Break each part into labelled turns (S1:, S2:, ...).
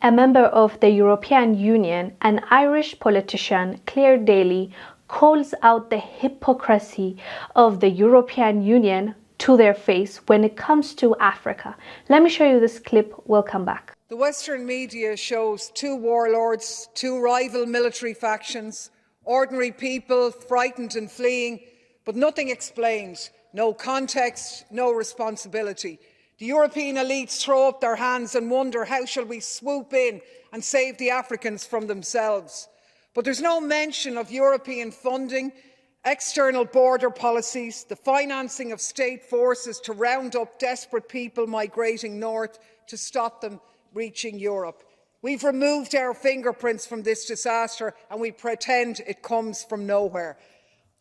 S1: A member of the European Union, an Irish politician, Claire Daly, calls out the hypocrisy of the European Union to their face when it comes to Africa. Let me show you this clip. We'll come back.
S2: The Western media shows two warlords, two rival military factions, ordinary people frightened and fleeing, but nothing explained, no context, no responsibility. The European elites throw up their hands and wonder, how shall we swoop in and save the Africans from themselves? But there's no mention of European funding, external border policies, the financing of state forces to round up desperate people migrating north to stop them reaching Europe. We've removed our fingerprints from this disaster and we pretend it comes from nowhere.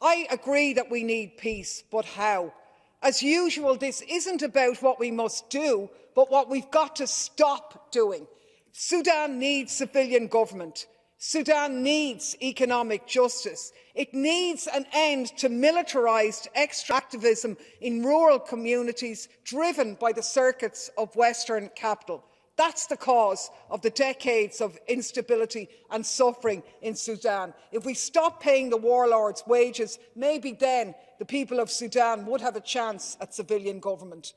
S2: I agree that we need peace, but how? As usual, this isn't about what we must do, but what we've got to stop doing. Sudan needs civilian government. Sudan needs economic justice. It needs an end to militarised extractivism in rural communities driven by the circuits of Western capital. That's the cause of the decades of instability and suffering in Sudan. If we stop paying the warlords wages, maybe then the people of Sudan would have a chance at civilian government.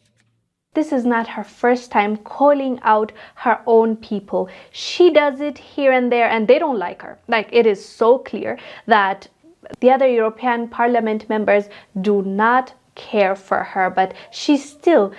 S1: This is not her first time calling out her own people. She does it here and there and they don't like her. Like, it is so clear that the other European Parliament members do not care for her, but she still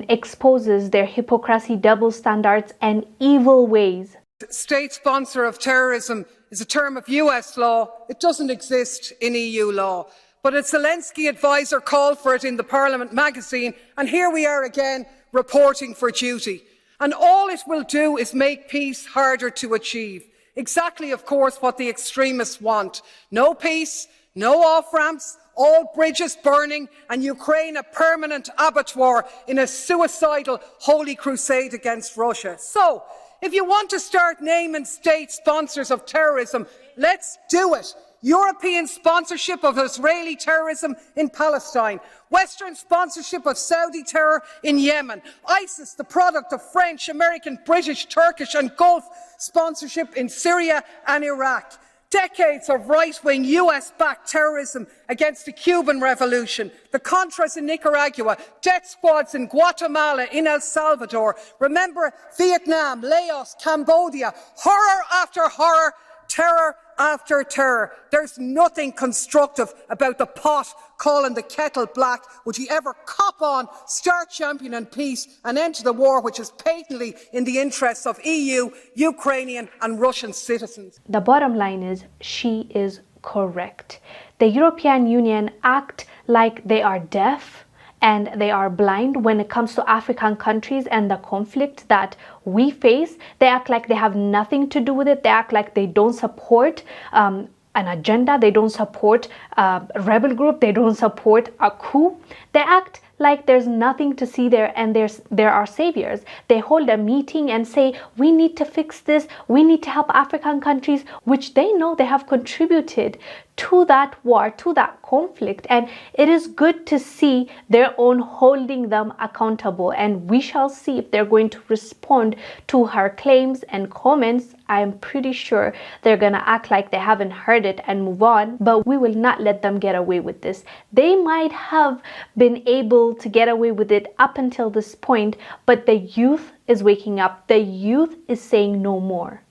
S1: exposes their hypocrisy, double standards and evil ways.
S2: State sponsor of terrorism is a term of US law. It doesn't exist in EU law. But a Zelensky advisor called for it in the Parliament magazine, and here we are again reporting for duty. And all it will do is make peace harder to achieve. Exactly, of course, what the extremists want. No peace, no off-ramps, all bridges burning, and Ukraine a permanent abattoir in a suicidal holy crusade against Russia. So, if you want to start naming state sponsors of terrorism, let's do it. European sponsorship of Israeli terrorism in Palestine, Western sponsorship of Saudi terror in Yemen, ISIS, the product of French, American, British, Turkish and Gulf sponsorship in Syria and Iraq. Decades of right-wing US-backed terrorism against the Cuban Revolution, the Contras in Nicaragua, death squads in Guatemala, in El Salvador. Remember Vietnam, Laos, Cambodia, horror after horror, terror after terror. There's nothing constructive about the pot calling the kettle black. Would you ever cop on, start championing peace and end the war, which is patently in the interests of EU, Ukrainian and Russian citizens?
S1: The bottom line is, she is correct. The European Union act like they are deaf and they are blind when it comes to African countries and the conflict that we face. They act like they have nothing to do with it. They act like they don't support an agenda. They don't support a rebel group. They don't support a coup. They act like there's nothing to see there and there are saviors. They hold a meeting and say, we need to fix this. We need to help African countries, which they know they have contributed to that war, to that conflict. And it is good to see their own holding them accountable. And we shall see if they're going to respond to her claims and comments. I'm pretty sure they're going to act like they haven't heard it and move on. But we will not let them get away with this. They might have been able to get away with it up until this point, but the youth is waking up. The youth is saying no more.